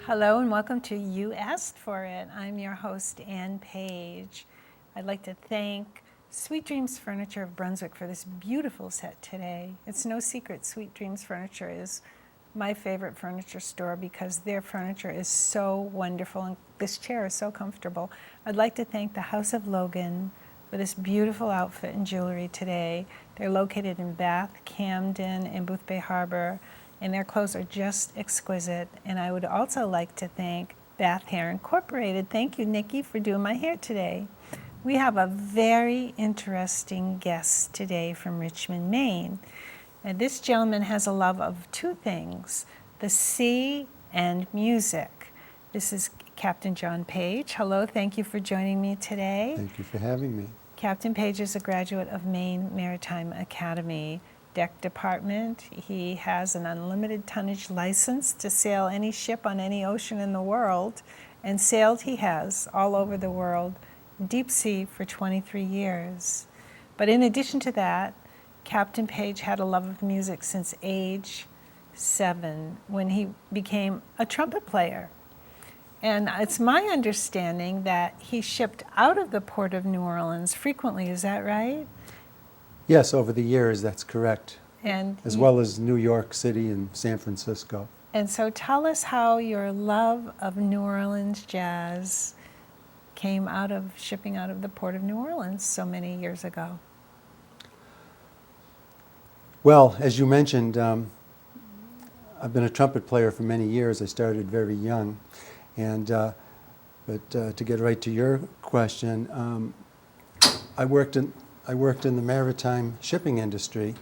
Hello and welcome to You Asked For It. I'm your host, Ann Page. I'd like to thank Sweet Dreams Furniture of Brunswick for this beautiful set today. It's no secret Sweet Dreams Furniture is my favorite furniture store because their furniture is so wonderful and this chair is so comfortable. I'd like to thank the House of Logan for this beautiful outfit and jewelry today. They're located in Bath, Camden, and Boothbay Harbor, and their clothes are just exquisite. And I would also like to thank Bath Hair Incorporated. Thank you, Nikki, for doing my hair today. We have a very interesting guest today from Richmond, Maine. And this gentleman has a love of two things, the sea and music. This is Captain John Page. Hello, thank you for joining me today. Thank you for having me. Captain Page is a graduate of Maine Maritime Academy Deck Department. He has an unlimited tonnage license to sail any ship on any ocean in the world, and sailed he has all over the world, deep sea for 23 years. But in addition to that, Captain Page had a love of music since age 7 when he became a trumpet player. And it's my understanding that he shipped out of the port of New Orleans frequently, is that right? Yes, over the years, that's correct. And as well as New York City and San Francisco. And so tell us how your love of New Orleans jazz came out of shipping out of the port of New Orleans so many years ago. Well, as you mentioned, I've been a trumpet player for many years. I started very young. And, but to get right to your question, I worked in the maritime shipping industry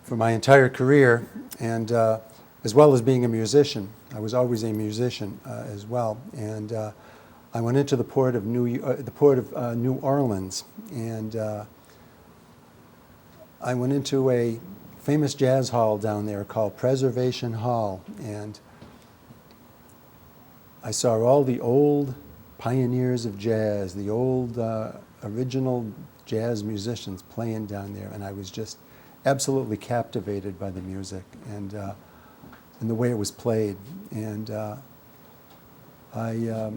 for my entire career, and as well as being a musician. I was always a musician as well. And I went into the port of New Orleans, and I went into a famous jazz hall down there called Preservation Hall, and I saw all the old pioneers of jazz, the old original jazz musicians playing down there, and I was just absolutely captivated by the music and the way it was played. And I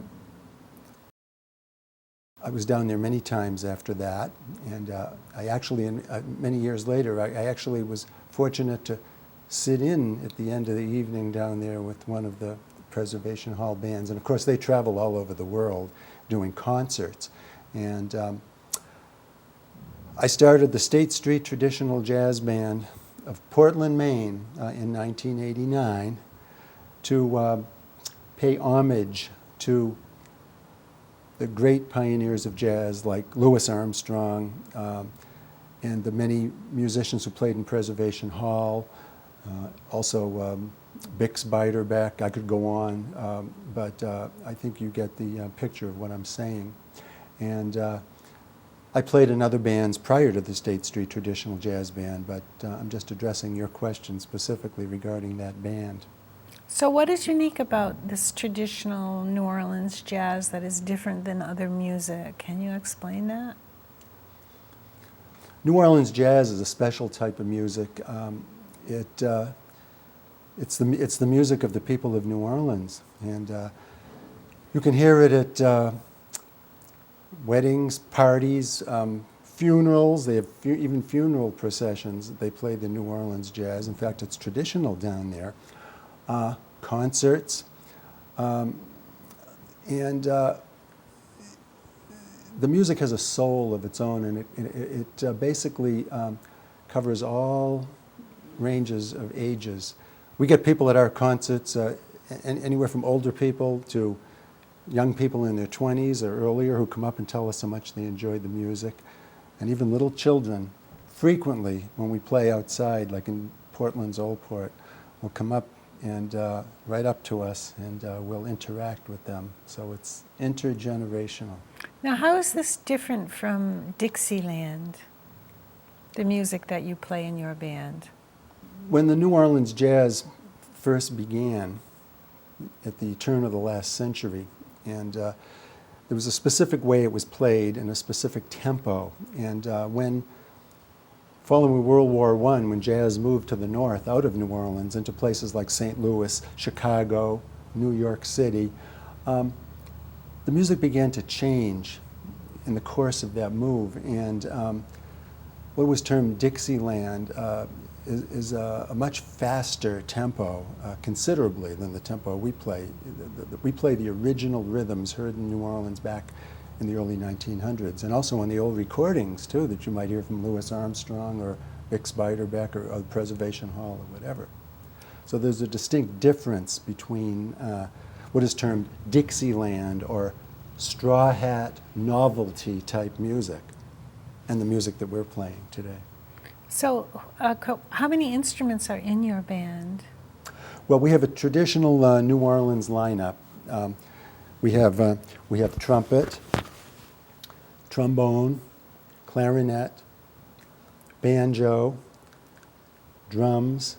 was down there many times after that, and I actually, many years later, I actually was fortunate to sit in at the end of the evening down there with one of the Preservation Hall bands. And of course, they travel all over the world doing concerts. And I started the State Street Traditional Jazz Band of Portland, Maine in 1989 to pay homage to the great pioneers of jazz like Louis Armstrong and the many musicians who played in Preservation Hall, also Bix Beiderbecke. I could go on, but I think you get the picture of what I'm saying. And I played in other bands prior to the State Street Traditional Jazz Band, but I'm just addressing your question specifically regarding that band. So what is unique about this traditional New Orleans jazz that is different than other music? Can you explain that? New Orleans jazz is a special type of music. It's the music of the people of New Orleans, and you can hear it at weddings, parties, funerals. They have even funeral processions. They play the New Orleans jazz. In fact, it's traditional down there. Concerts, and the music has a soul of its own, and it basically covers all ranges of ages. We get people at our concerts, anywhere from older people to young people in their 20s or earlier who come up and tell us how much they enjoy the music, and even little children. Frequently, when we play outside, like in Portland's Old Port, will come up and right up to us, and we'll interact with them. So it's intergenerational. Now, how is this different from Dixieland, the music that you play in your band? When the New Orleans jazz first began at the turn of the last century, and there was a specific way it was played and a specific tempo. And when, following World War I, when jazz moved to the north, out of New Orleans, into places like St. Louis, Chicago, New York City, the music began to change in the course of that move, and what was termed Dixieland is a much faster tempo, considerably than the tempo we play. We play the original rhythms heard in New Orleans back in the early 1900s, and also on the old recordings too that you might hear from Louis Armstrong or Bix Beiderbecke or Preservation Hall or whatever. So there's a distinct difference between what is termed Dixieland or straw hat novelty type music and the music that we're playing today. So how many instruments are in your band? Well, we have a traditional New Orleans lineup. We have trumpet, trombone, clarinet, banjo, drums,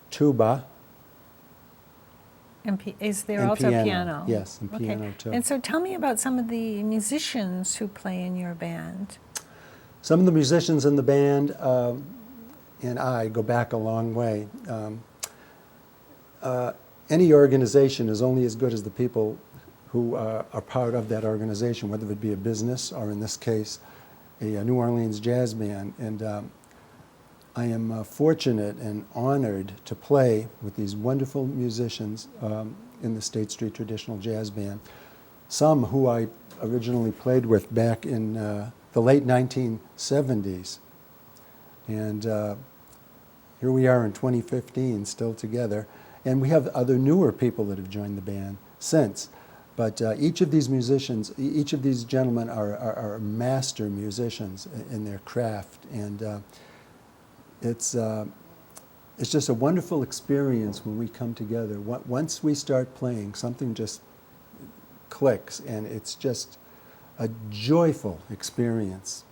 tuba. Is there and also piano? Yes, and Okay. piano too. And so tell me about some of the musicians who play in your band. Some of the musicians in the band and I go back a long way. Any organization is only as good as the people who are part of that organization, whether it be a business or, in this case, a New Orleans jazz band. And I am fortunate and honored to play with these wonderful musicians in the State Street Traditional Jazz Band, some who I originally played with back in the late 1970s. And here we are in 2015, still together. And we have other newer people that have joined the band since. But each of these musicians, each of these gentlemen are master musicians in their craft. And it's just a wonderful experience when we come together. Once we start playing, something just clicks, and it's just a joyful experience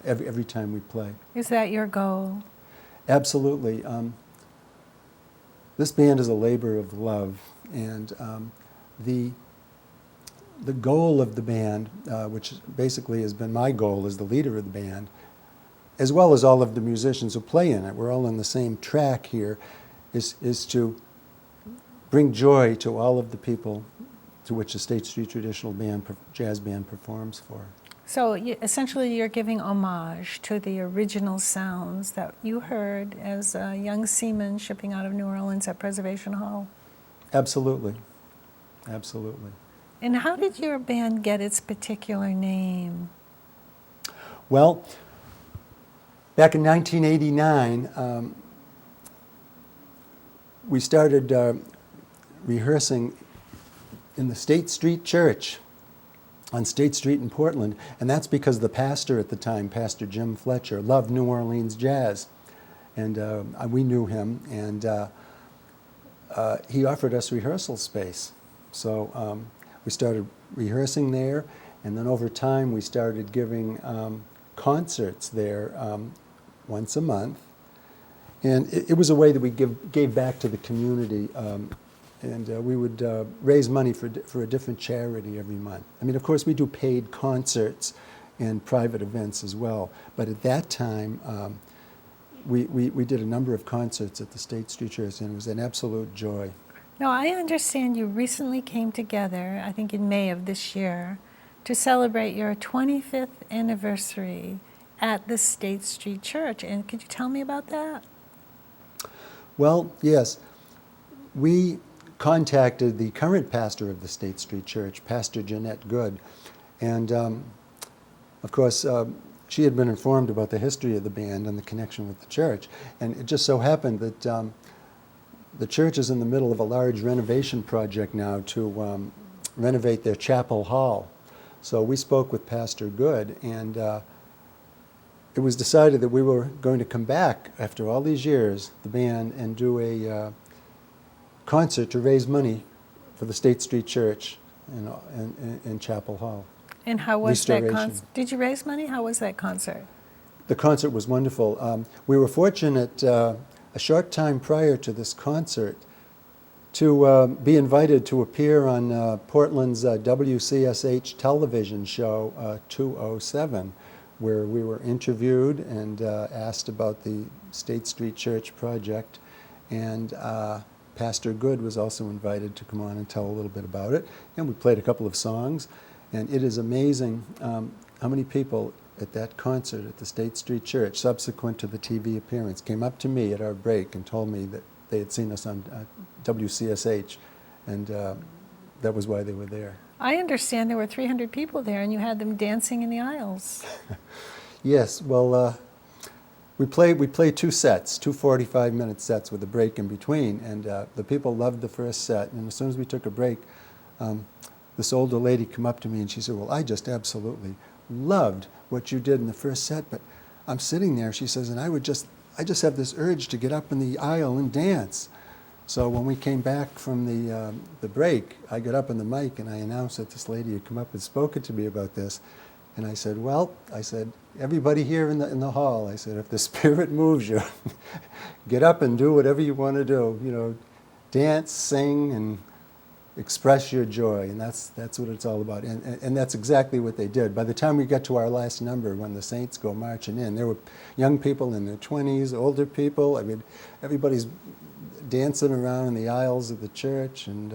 every time we play. Is that your goal? Absolutely. This band is a labor of love, and the goal of the band, which basically has been my goal as the leader of the band, as well as all of the musicians who play in it, we're all on the same track here, is to bring joy to all of the people to which the State Street Traditional Jazz Band performs for. So essentially you're giving homage to the original sounds that you heard as a young seaman shipping out of New Orleans at Preservation Hall. Absolutely. Absolutely. And how did your band get its particular name? Well, back in 1989, we started rehearsing in the State Street Church on State Street in Portland, and that's because the pastor at the time, Pastor Jim Fletcher, loved New Orleans jazz, and we knew him, and he offered us rehearsal space. So we started rehearsing there, and then over time we started giving concerts there once a month, and it was a way that we gave back to the community. And we would raise money for a different charity every month. I mean, of course, we do paid concerts and private events as well. But at that time, we did a number of concerts at the State Street Church, and it was an absolute joy. Now, I understand you recently came together, I think in May of this year, to celebrate your 25th anniversary at the State Street Church. And could you tell me about that? Well, yes. We contacted the current pastor of the State Street Church, Pastor Jeanette Good, and of course she had been informed about the history of the band and the connection with the church, and it just so happened that the church is in the middle of a large renovation project now to renovate their chapel hall. So we spoke with Pastor Good, and it was decided that we were going to come back after all these years, the band, and do a concert to raise money for the State Street Church in Chapel Hall. And how was that Restoration. concert? Did you raise money? How was that concert? The concert was wonderful. We were fortunate a short time prior to this concert to be invited to appear on Portland's WCSH television show 207, where we were interviewed and asked about the State Street Church project. And Pastor Good was also invited to come on and tell a little bit about it. And we played a couple of songs. And it is amazing how many people at that concert at the State Street Church, subsequent to the TV appearance, came up to me at our break and told me that they had seen us on WCSH, and that was why they were there. I understand there were 300 people there and you had them dancing in the aisles. Yes, well, we played two sets, two 45-minute sets with a break in between, and the people loved the first set. And as soon as we took a break, this older lady came up to me and she said, "Well, I just absolutely loved what you did in the first set, but I'm sitting there," she says, "and I just have this urge to get up in the aisle and dance." So when we came back from the break, I got up on the mic and I announced that this lady had come up and spoken to me about this. And I said, "Well," I said, "everybody here in the hall," I said, "if the Spirit moves you, get up and do whatever you want to do. You know, dance, sing, and express your joy." And that's what it's all about. And that's exactly what they did. By the time we got to our last number, when the Saints go marching in, there were young people in their 20s, older people. I mean, everybody's dancing around in the aisles of the church. And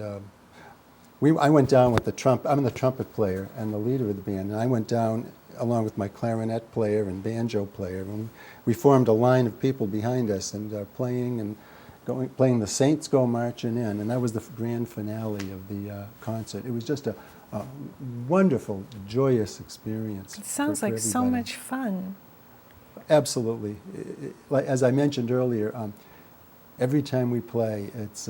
I went down with the trumpet. I'm the trumpet player and the leader of the band. And I went down along with my clarinet player and banjo player. And we formed a line of people behind us and playing and playing the Saints Go Marching In. And that was the grand finale of the concert. It was just a wonderful, joyous experience. It sounds for like so everybody. much fun. Absolutely. Like, as I mentioned earlier, every time we play, it's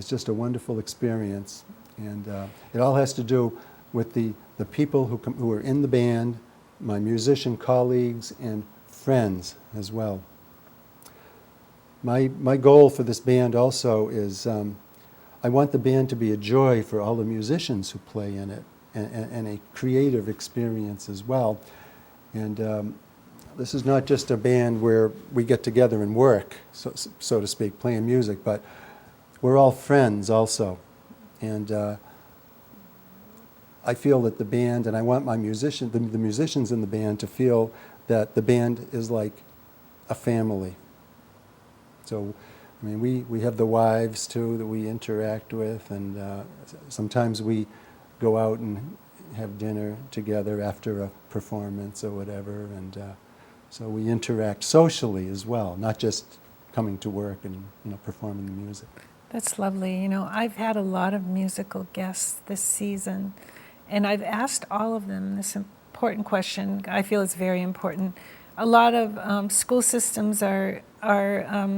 just a wonderful experience, and it all has to do with the people who are in the band, my musician colleagues, and friends as well. My goal for this band also is I want the band to be a joy for all the musicians who play in it, and a creative experience as well. And this is not just a band where we get together and work, so to speak, playing music, but we're all friends also. And I feel that the band, and I want the musicians in the band to feel that the band is like a family. So, I mean, we have the wives too that we interact with, and sometimes we go out and have dinner together after a performance or whatever, and so we interact socially as well, not just coming to work and performing the music. That's lovely. You know, I've had a lot of musical guests this season, and I've asked all of them this important question. I feel it's very important. A lot of school systems are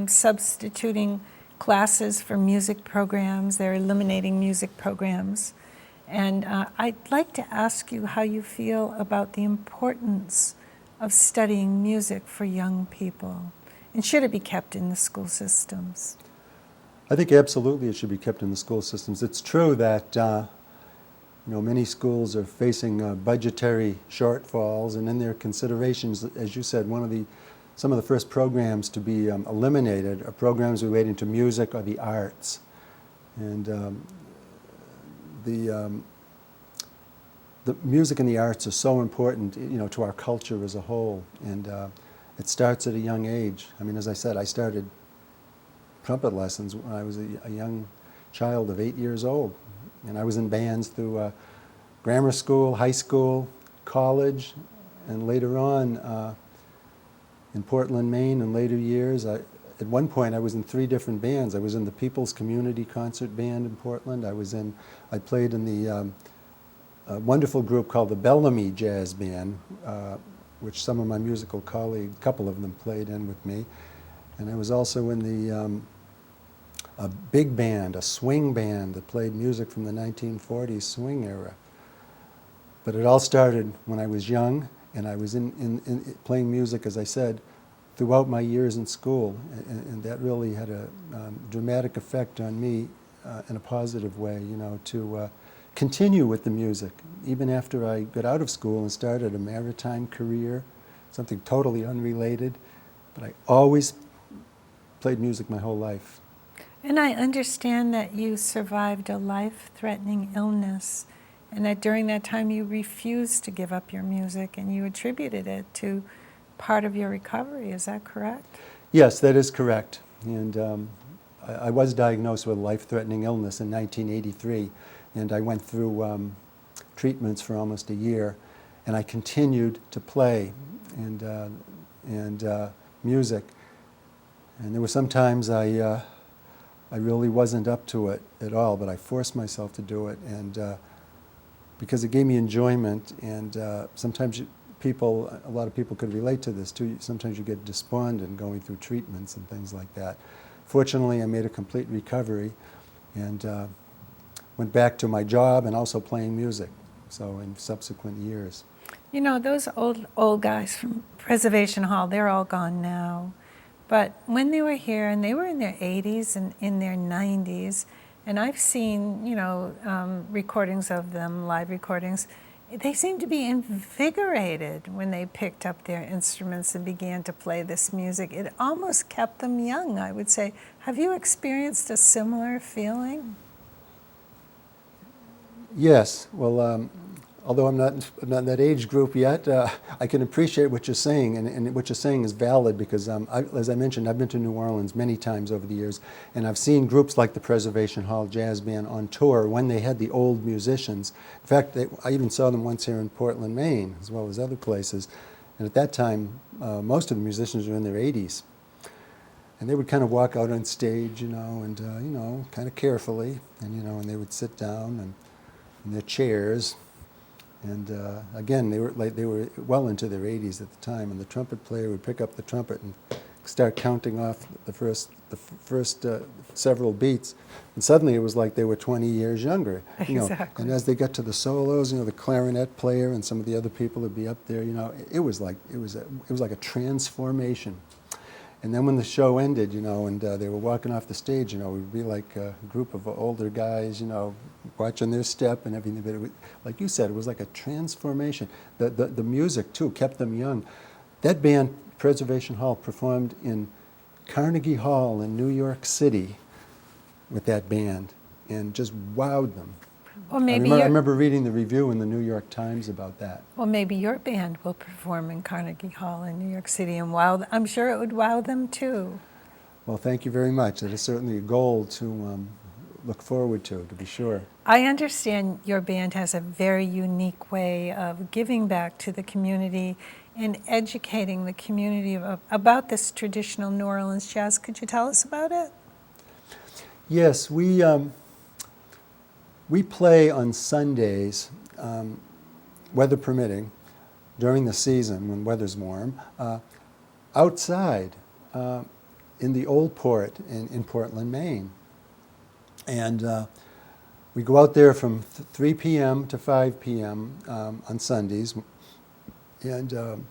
substituting classes for music programs. They're eliminating music programs. And I'd like to ask you how you feel about the importance of studying music for young people. And should it be kept in the school systems? I think absolutely it should be kept in the school systems. It's true that many schools are facing budgetary shortfalls, and in their considerations, as you said, some of the first programs to be eliminated are programs relating to music or the arts. And the music and the arts are so important, to our culture as a whole, and it starts at a young age. I mean, as I said, I started trumpet lessons when I was a young child of 8 years old, and I was in bands through grammar school, high school, college, and later on in Portland, Maine, in later years. At one point, I was in 3 different bands. I was in the People's Community Concert Band in Portland. I played in the wonderful group called the Bellamy Jazz Band, which some of my musical colleagues, a couple of them, played in with me. And I was also in the a big band, a swing band that played music from the 1940s swing era. But it all started when I was young, and I was in playing music, as I said, throughout my years in school, and that really had a dramatic effect on me in a positive way, to continue with the music, even after I got out of school and started a maritime career, something totally unrelated, but I always played music my whole life. And I understand that you survived a life-threatening illness, and that during that time you refused to give up your music, and you attributed it to part of your recovery. Is that correct? Yes, that is correct. And I was diagnosed with a life-threatening illness in 1983, and I went through treatments for almost a year, and I continued to play and music. And there were some times I really wasn't up to it at all, but I forced myself to do it, and because it gave me enjoyment. And sometimes a lot of people could relate to this too. Sometimes you get despondent going through treatments and things like that. Fortunately, I made a complete recovery and went back to my job and also playing music, so in subsequent years. You know, those old guys from Preservation Hall, they're all gone now. But when they were here, and they were in their 80s and in their 90s, and I've seen, you know, recordings of them, live recordings, they seemed to be invigorated when they picked up their instruments and began to play this music. It almost kept them young, I would say. Have you experienced a similar feeling? Yes. Well, although I'm not in that age group yet, I can appreciate what you're saying, and what you're saying is valid because, as I mentioned, I've been to New Orleans many times over the years, and I've seen groups like the Preservation Hall Jazz Band on tour when they had the old musicians. In fact, I even saw them once here in Portland, Maine, as well as other places, and at that time, most of the musicians were in their 80s. And they would kind of walk out on stage, you know, and, you know, kind of carefully, and, you know, and they would sit down and in their chairs. And again, they were well into their 80s at the time, and the trumpet player would pick up the trumpet and start counting off the first several beats, and suddenly it was like they were 20 years younger. You know. Exactly. And as they got to the solos, you know, the clarinet player and some of the other people would be up there. You know, it was like a transformation. And then when the show ended, you know, and they were walking off the stage, you know, it would be like a group of older guys, you know, watching their step and everything. But it was, like you said, it was like a transformation. The music, too, kept them young. That band, Preservation Hall, performed in Carnegie Hall in New York City with that band and just wowed them. Or maybe I remember reading the review in the New York Times about that. Well, maybe your band will perform in Carnegie Hall in New York City and wow. I'm sure it would wow them too. Well, thank you very much. That is certainly a goal to look forward to be sure. I understand your band has a very unique way of giving back to the community and educating the community about this traditional New Orleans jazz. Could you tell us about it? Yes, we play on Sundays, weather permitting, during the season when weather's warm, outside in the Old Port in Portland, Maine. And we go out there from 3 p.m. to 5 p.m. On Sundays, and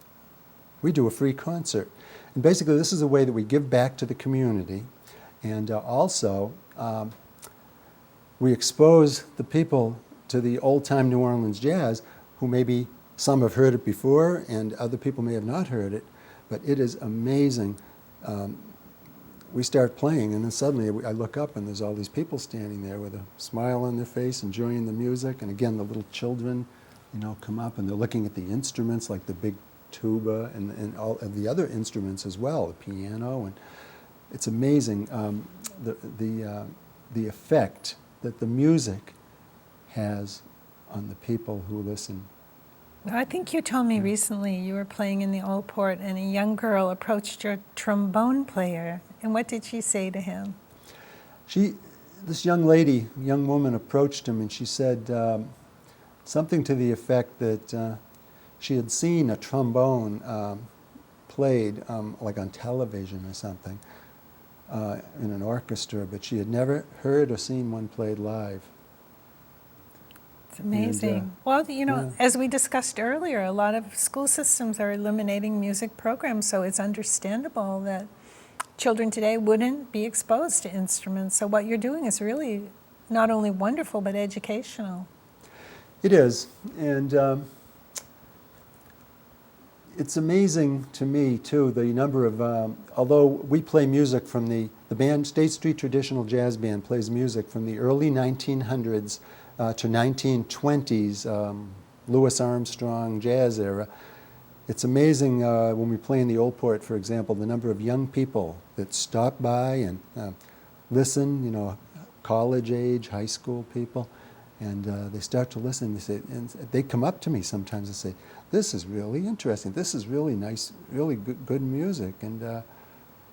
we do a free concert. And basically this is a way that we give back to the community, and also we expose the people to the old-time New Orleans jazz who maybe some have heard it before and other people may have not heard it, but it is amazing. We start playing and then suddenly I look up and there's all these people standing there with a smile on their face enjoying the music, and again the little children, you know, come up and they're looking at the instruments like the big tuba and all of the other instruments as well, the piano, and it's amazing the effect that the music has on the people who listen. I think you told me recently you were playing in the Old Port and a young girl approached your trombone player. And what did she say to him? This young woman approached him and she said something to the effect that she had seen a trombone played like on television or something in an orchestra, but she had never heard or seen one played live. It's amazing. And, well, you know, yeah. as we discussed earlier, a lot of school systems are eliminating music programs, so it's understandable that children today wouldn't be exposed to instruments. So what you're doing is really not only wonderful, but educational. It is, and it's amazing to me, too, the number of, although we play music from the band, State Street Traditional Jazz Band plays music from the early 1900s to 1920s, Louis Armstrong jazz era. It's amazing when we play in the Old Port, for example, the number of young people that stop by and listen, college age, high school people, and they start to listen. They say, and they come up to me sometimes and say, "This is really interesting. This is really nice, really good music," and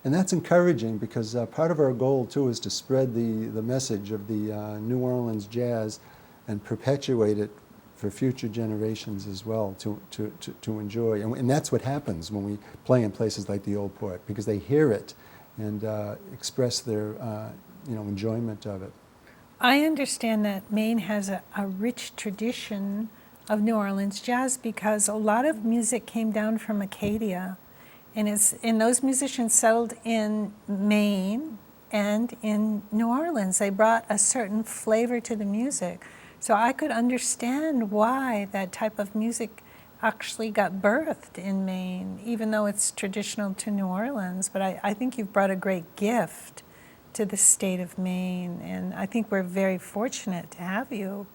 that's encouraging because part of our goal too is to spread the message of the New Orleans jazz and perpetuate it for future generations as well to enjoy. And that's what happens when we play in places like the Old Port, because they hear it and express their enjoyment of it. I understand that Maine has a rich tradition of New Orleans jazz because a lot of music came down from Acadia, and those musicians settled in Maine and in New Orleans. They brought a certain flavor to the music. So I could understand why that type of music actually got birthed in Maine, even though it's traditional to New Orleans. But I think you've brought a great gift to the state of Maine, and I think we're very fortunate to have you.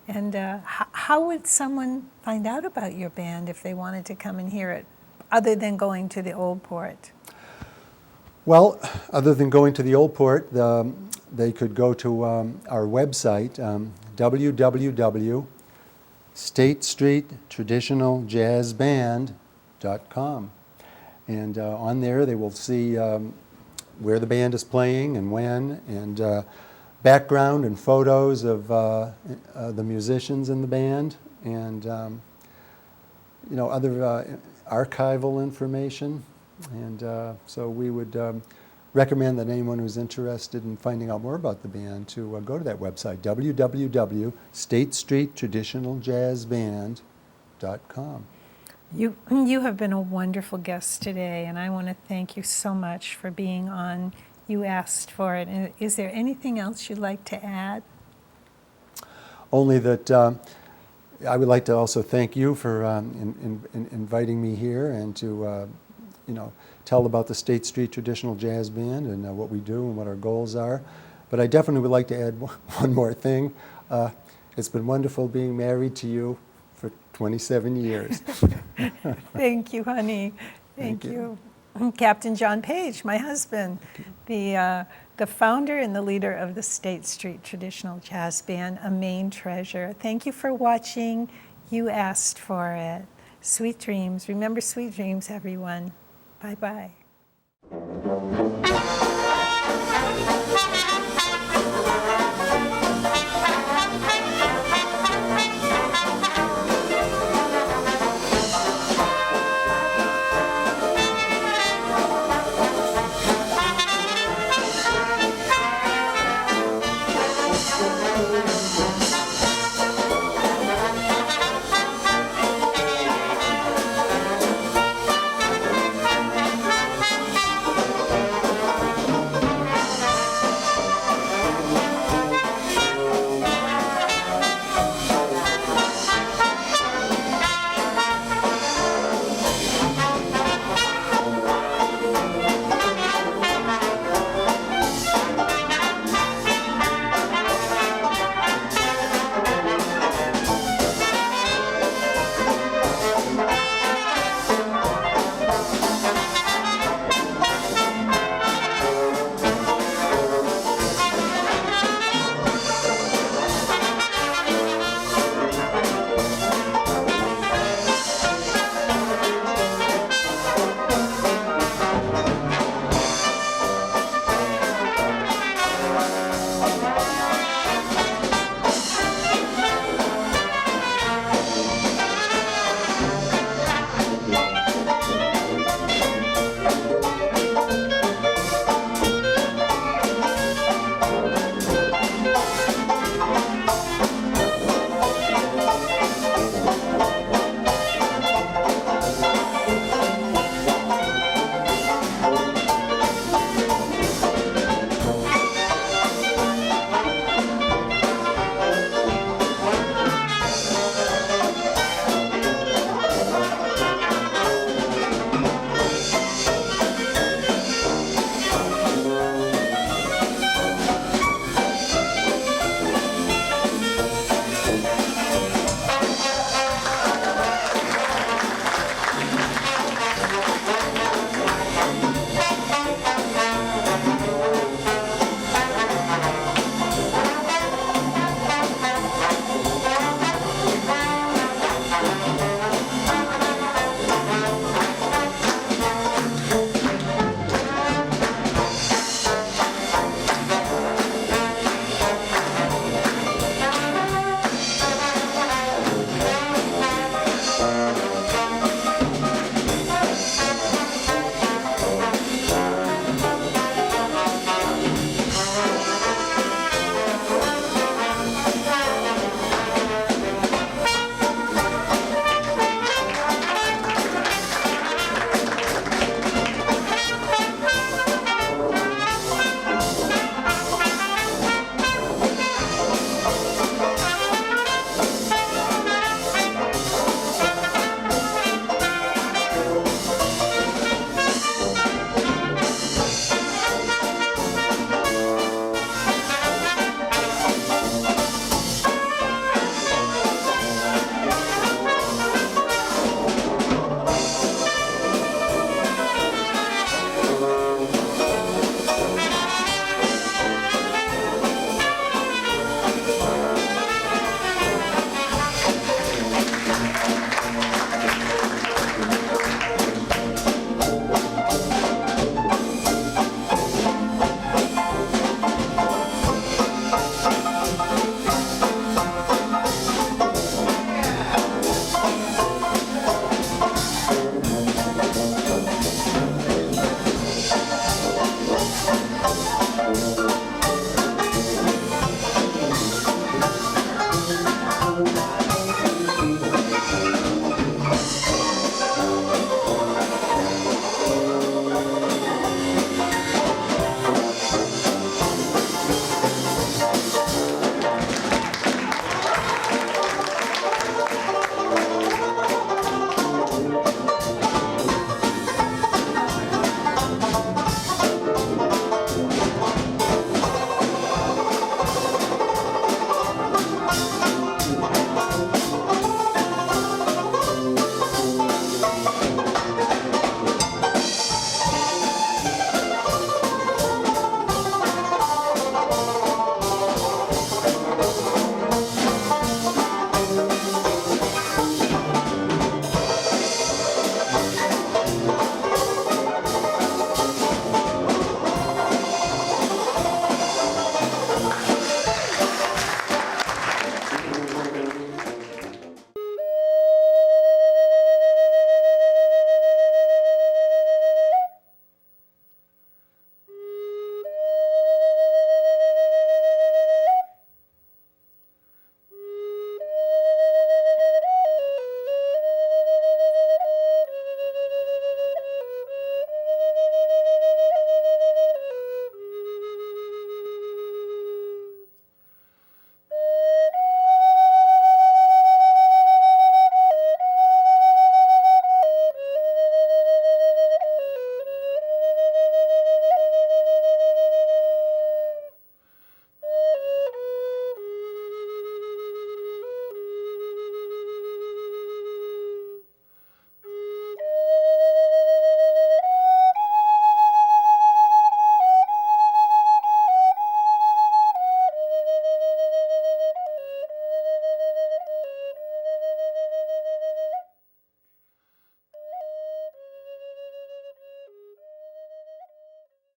And how would someone find out about your band if they wanted to come and hear it, other than going to the Old Port? Well, other than going to the Old Port, they could go to our website, www.statestreettraditionaljazzband.com. And on there they will see where the band is playing and when, and background and photos of the musicians in the band, and other archival information. And so we would recommend that anyone who's interested in finding out more about the band to go to that website, www.statestreettraditionaljazzband.com. You have been a wonderful guest today, and I want to thank you so much for being on You Asked For It. And is there anything else you'd like to add? Only that I would like to also thank you for inviting me here and to tell about the State Street Traditional Jazz Band and what we do and what our goals are. But I definitely would like to add one more thing. It's been wonderful being married to you for 27 years. Thank you, honey. Thank you. Captain John Page, my husband, the founder and the leader of the State Street Traditional Jazz Band, a Maine treasure. Thank you for watching You Asked For It. Sweet dreams. Remember sweet dreams, everyone. Bye-bye.